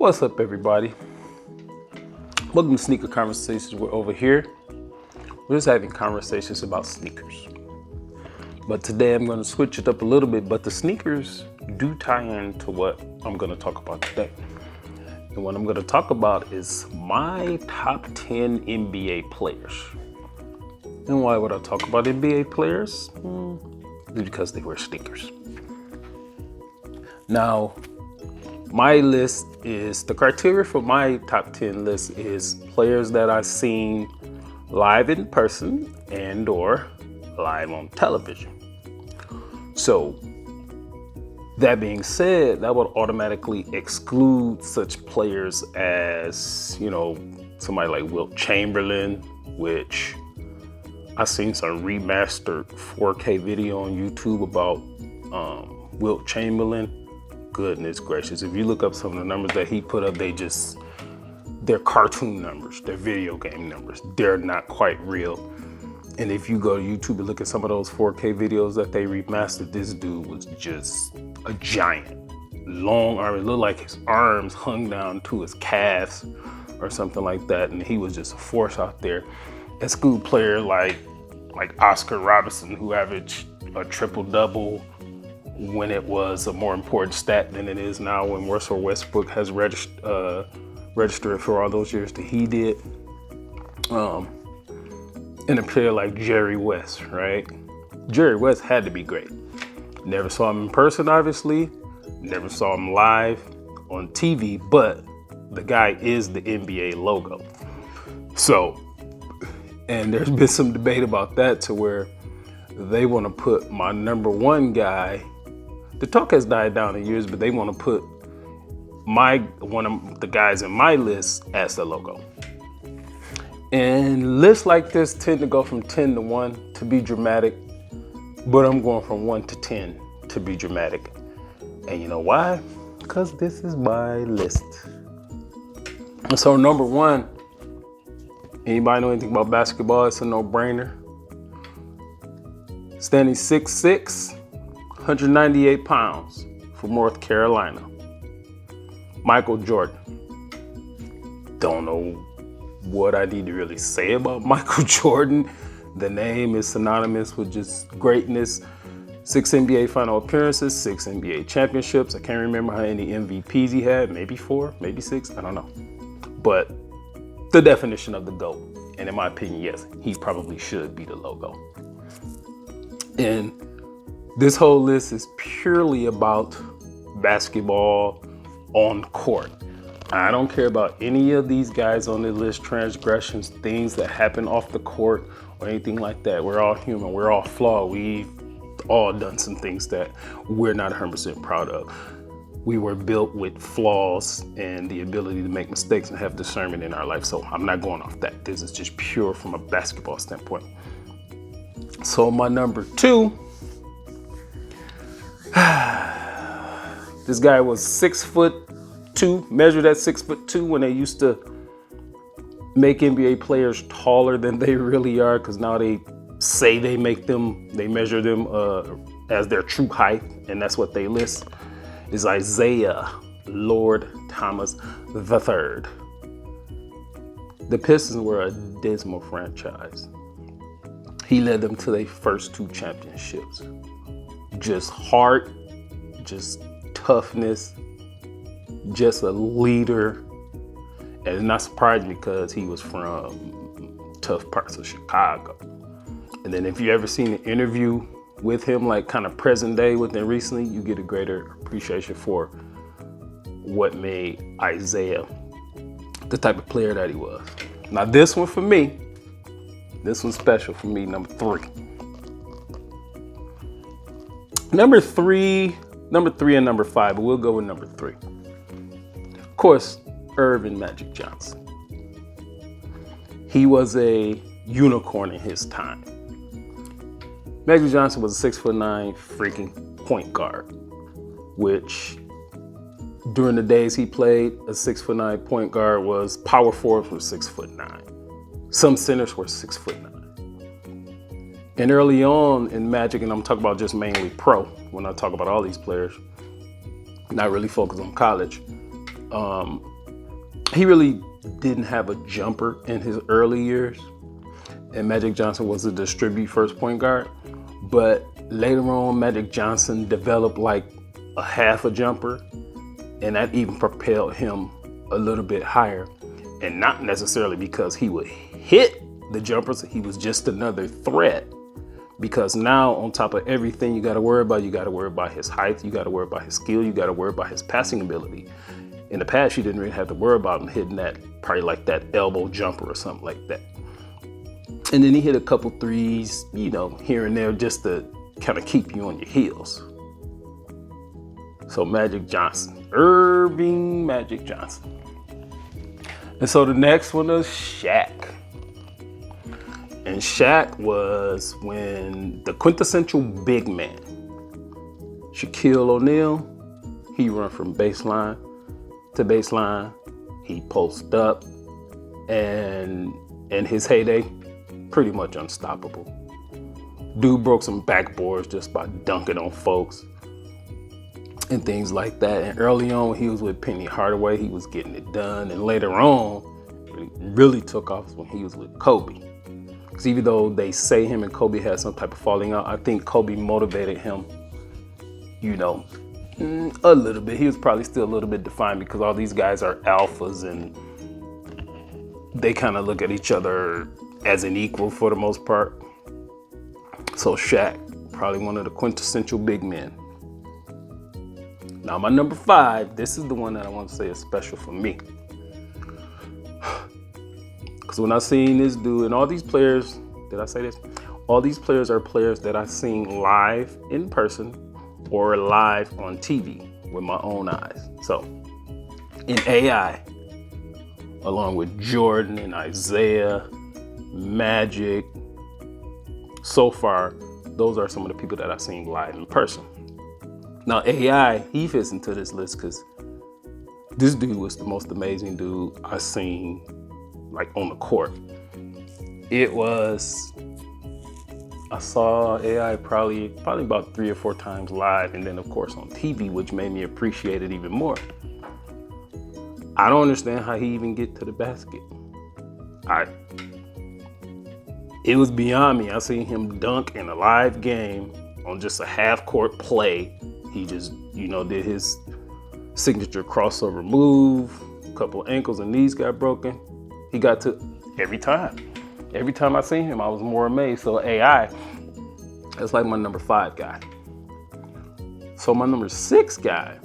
What's up, everybody? Welcome to Sneaker Conversations. We're over here. We're just having conversations about sneakers. But today I'm going to switch it up a little bit, but the sneakers do tie into what I'm going to talk about today. And what I'm going to talk about is my top 10 NBA players. And why would I talk about NBA players? Because they wear sneakers. Now, my list is, the criteria for my top 10 list is players that I've seen live in person and or live on television. So that being said, that would automatically exclude such players as, somebody like Wilt Chamberlain, which I've seen some remastered 4K video on YouTube about Wilt Chamberlain. Goodness gracious, if you look up some of the numbers that he put up, they're cartoon numbers, they're video game numbers. They're not quite real. And if you go to YouTube and look at some of those 4K videos that they remastered, this dude was just a giant. Long arm, it looked like his arms hung down to his calves or something like that. And he was just a force out there. A school player like Oscar Robertson, who averaged a triple-double when it was a more important stat than it is now, when Russell Westbrook has registered for all those years that he did. And a player like Jerry West, right? Jerry West had to be great. Never saw him in person, obviously. Never saw him live on TV, but the guy is the NBA logo. So, and there's been some debate about that to where they want to put my number one guy. The talk has died down in years, but they want to put one of the guys in my list as the logo. And lists like this tend to go from 10 to 1 to be dramatic, but I'm going from 1 to 10 to be dramatic. And you know why? Because this is my list. So number one, anybody know anything about basketball? It's a no-brainer. Standing 6'6", 198 pounds from North Carolina. Michael Jordan. Don't know what I need to really say about Michael Jordan. The name is synonymous with just greatness. 6 NBA final appearances, 6 NBA championships. I can't remember how many MVPs he had, maybe 4, maybe 6, I don't know. But the definition of the GOAT, and in my opinion, yes, he probably should be the logo. And this whole list is purely about basketball on court. I don't care about any of these guys on the list, transgressions, things that happen off the court or anything like that. We're all human, we're all flawed. We've all done some things that we're not 100% proud of. We were built with flaws and the ability to make mistakes and have discernment in our life. So I'm not going off that. This is just pure from a basketball standpoint. So my number two, this guy was 6'2", measured at 6'2" when they used to make NBA players taller than they really are, because now they say they measure them as their true height, and that's what they list, is Isaiah Lord Thomas III. The Pistons were a dismal franchise. He led them to their first 2 championships. Just heart, just toughness, just a leader. And it's not surprising because he was from tough parts of Chicago. And then if you ever seen an interview with him, like kind of present day with him recently, you get a greater appreciation for what made Isaiah the type of player that he was. Now this one for me, this one's special for me, number 3. Number three and number 5, but we'll go with number 3. Of course, Irvin Magic Johnson. He was a unicorn in his time. Magic Johnson was a 6'9" freaking point guard, which during the days he played, a 6'9" point guard was power forwards were 6'9". Some centers were 6'9". And early on in Magic, and I'm talking about just mainly pro, when I talk about all these players, not really focused on college, he really didn't have a jumper in his early years, and Magic Johnson was a distribute first point guard. But later on, Magic Johnson developed like a half a jumper, and that even propelled him a little bit higher. And not necessarily because he would hit the jumpers, he was just another threat. Because now, on top of everything you got to worry about his height, you got to worry about his skill, you got to worry about his passing ability. In the past, you didn't really have to worry about him hitting that, probably like that elbow jumper or something like that. And then he hit a couple threes, here and there, just to kind of keep you on your heels. So Magic Johnson, Irving Magic Johnson. And so the next one is Shaq. And Shaq was when the quintessential big man, Shaquille O'Neal, he run from baseline to baseline. He post up, and in his heyday, pretty much unstoppable. Dude broke some backboards just by dunking on folks and things like that. And early on, when he was with Penny Hardaway, he was getting it done. And later on, it really took off when he was with Kobe. Because even though they say him and Kobe had some type of falling out, I think Kobe motivated him, a little bit. He was probably still a little bit defined because all these guys are alphas and they kind of look at each other as an equal for the most part. So Shaq, probably one of the quintessential big men. Now my number 5, this is the one that I want to say is special for me. Because when I seen this dude, and all these players, did I say this? All these players are players that I've seen live in person or live on TV with my own eyes. So in AI, along with Jordan and Isaiah, Magic, so far, those are some of the people that I've seen live in person. Now AI, he fits into this list because this dude was the most amazing dude I've seen like on the court. I saw AI probably about 3 or 4 times live, and then of course on TV, which made me appreciate it even more. I don't understand how he even get to the basket. It was beyond me. I seen him dunk in a live game on just a half court play. He just, did his signature crossover move, a couple ankles and knees got broken. He got to every time. Every time I seen him, I was more amazed. So AI, that's like my number 5 guy. So my number 6 guy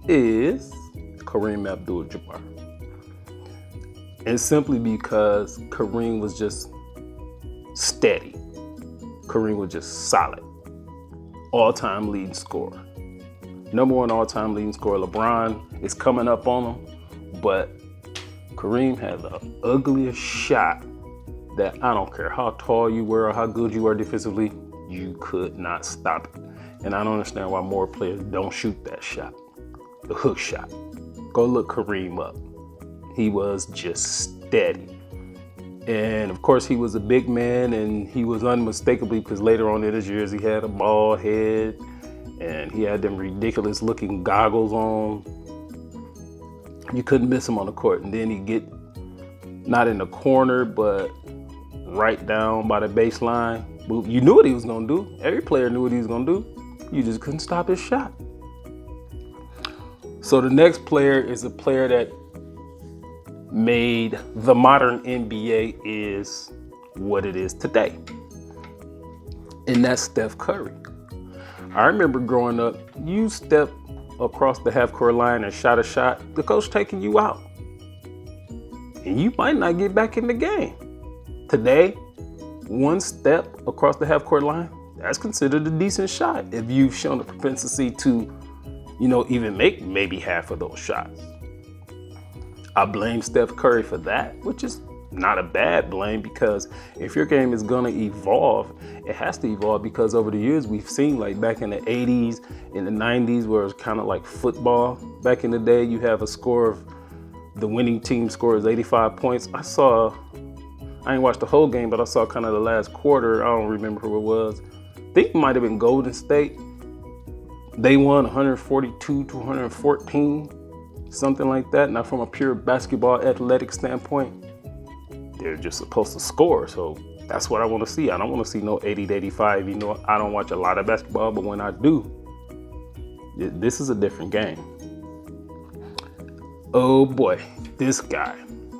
is Kareem Abdul-Jabbar. And simply because Kareem was just steady. Kareem was just solid. All-time leading scorer. Number 1 all-time leading scorer. LeBron is coming up on him, but Kareem had the ugliest shot that I don't care how tall you were or how good you are defensively, you could not stop it. And I don't understand why more players don't shoot that shot, the hook shot. Go look Kareem up. He was just steady. And of course he was a big man, and he was unmistakably, because later on in his years he had a bald head and he had them ridiculous looking goggles on. You couldn't miss him on the court. And then he'd get not in the corner, but right down by the baseline. You knew what he was gonna do. Every player knew what he was gonna do. You just couldn't stop his shot. So the next player is a player that made the modern NBA is what it is today. And that's Steph Curry. I remember growing up, you step across the half-court line and shot a shot, the coach taking you out. And you might not get back in the game. Today, one step across the half-court line, that's considered a decent shot if you've shown a propensity to, even make maybe half of those shots. I blame Steph Curry for that, which is not a bad blame, because if your game is gonna evolve, it has to evolve, because over the years we've seen, like back in the 80s, in the 90s, where it's kind of like football. Back in the day, you have a score of, the winning team scores 85 points. I ain't watched the whole game, but I saw kind of the last quarter. I don't remember who it was. I think it might have been Golden State. They won 142 to 114. something like that. Now, from a pure basketball athletic standpoint, they're just supposed to score. So that's what I want to see. I don't want to see no 80 to 85. You know, I don't watch a lot of basketball, but when I do, this is a different game. Oh boy, this guy,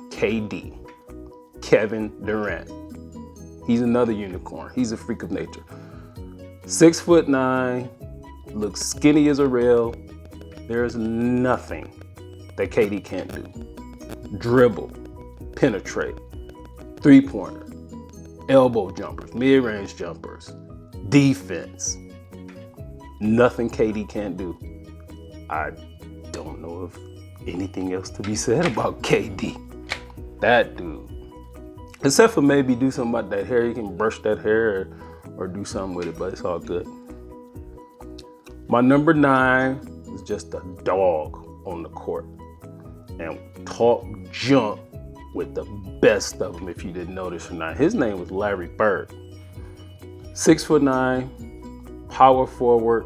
KD, Kevin Durant. He's another unicorn. He's a freak of nature. 6'9", looks skinny as a rail. There's nothing that KD can't do. Dribble, penetrate, three-pointer, elbow jumpers, mid-range jumpers, defense. Nothing KD can't do. I don't know if anything else to be said about KD. That dude. Except for maybe do something about that hair. You can brush that hair or do something with it, but it's all good. My number 9 is just a dog on the court. And talk junk with the best of them, if you didn't notice or not. His name was Larry Bird. 6'9", power forward.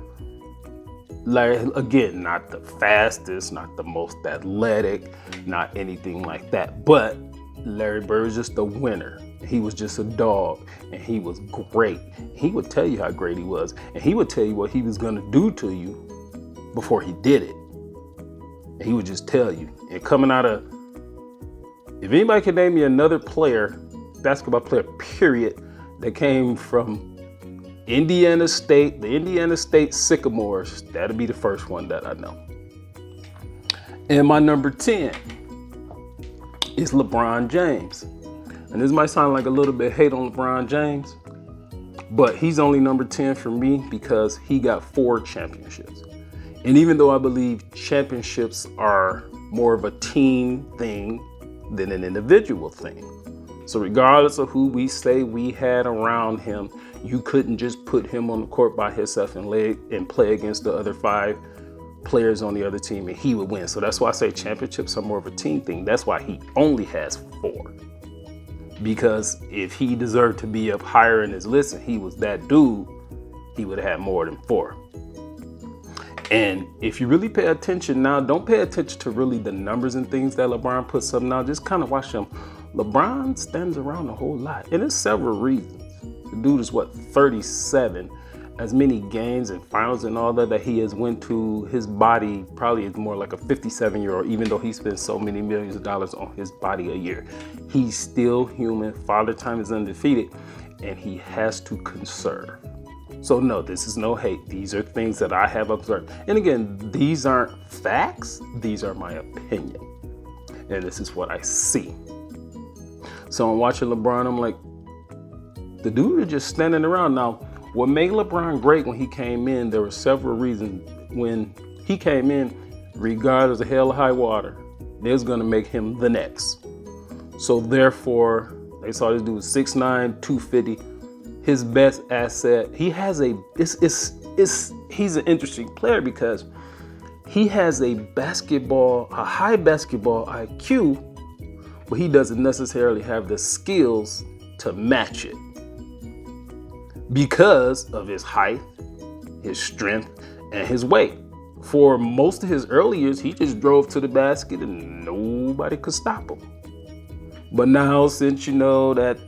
Larry, again, not the fastest, not the most athletic, not anything like that. But Larry Bird was just a winner. He was just a dog, and he was great. He would tell you how great he was, and he would tell you what he was going to do to you before he did it. And he would just tell you. And coming out of, if anybody can name me another player, basketball player, period, that came from Indiana State, the Indiana State Sycamores, that'll be the first one that I know. And my number 10 is LeBron James. And this might sound like a little bit hate on LeBron James, but he's only number 10 for me because he got 4 championships. And even though I believe championships are more of a team thing than an individual thing. So regardless of who we say we had around him, you couldn't just put him on the court by himself and play against the other 5 players on the other team and he would win. So that's why I say championships are more of a team thing. That's why he only has 4. Because if he deserved to be up higher in his list and he was that dude, he would have had more than 4. And if you really pay attention now, don't pay attention to really the numbers and things that LeBron puts up now. Just kind of watch him. LeBron stands around a whole lot. And there's several reasons. The dude is 37. As many games and finals and all that he has went to, his body probably is more like a 57-year-old, even though he spends so many millions of dollars on his body a year. He's still human. Father Time is undefeated, and he has to conserve. So no, this is no hate. These are things that I have observed. And again, these aren't facts. These are my opinion. And this is what I see. So I'm watching LeBron. I'm like, the dude is just standing around. Now, what made LeBron great when he came in, there were several reasons. When he came in, regardless of hell or high water, they was going to make him the next. So therefore, they saw this dude 6'9", 250. His best asset, he's an interesting player because he has a high basketball IQ, but he doesn't necessarily have the skills to match it because of his height, his strength, and his weight. For most of his early years, he just drove to the basket and nobody could stop him. But now, since you know that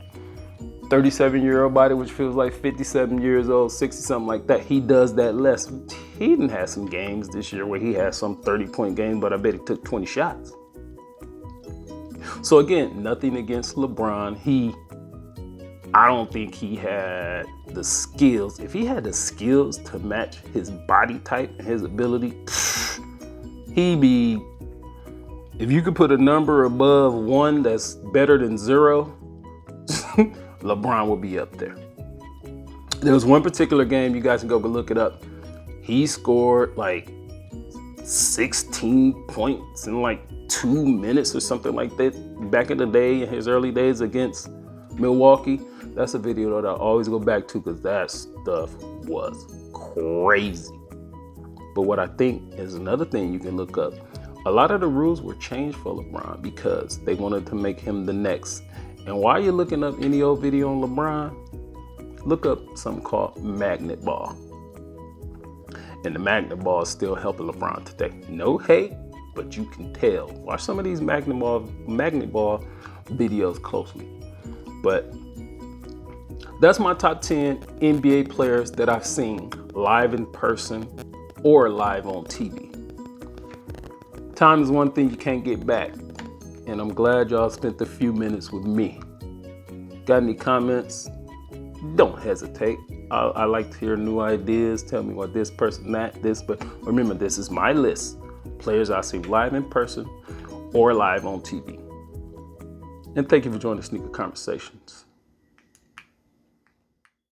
37-year-old body, which feels like 57 years old, 60, something like that, he does that less. He didn't have some games this year where he had some 30-point game, but I bet he took 20 shots. So again, nothing against LeBron. I don't think he had the skills. If he had the skills to match his body type and his ability, he'd be, if you could put a number above 1 that's better than 0, LeBron will be up there. There was one particular game, you guys can go look it up. He scored like 16 points in like 2 minutes or something like that back in the day, in his early days against Milwaukee. That's a video that I always go back to because that stuff was crazy. But what I think is another thing you can look up, a lot of the rules were changed for LeBron because they wanted to make him the next. And while you're looking up any old video on LeBron, look up something called magnet ball. And the magnet ball is still helping LeBron today. No hate, but you can tell. Watch some of these magnet ball videos closely. But that's my top 10 NBA players that I've seen live in person or live on TV. Time is one thing you can't get back, and I'm glad y'all spent a few minutes with me. Got any comments? Don't hesitate. I like to hear new ideas. Tell me what this person, that, this, but remember, this is my list. Players I see live in person or live on TV. And thank you for joining Sneaker Conversations.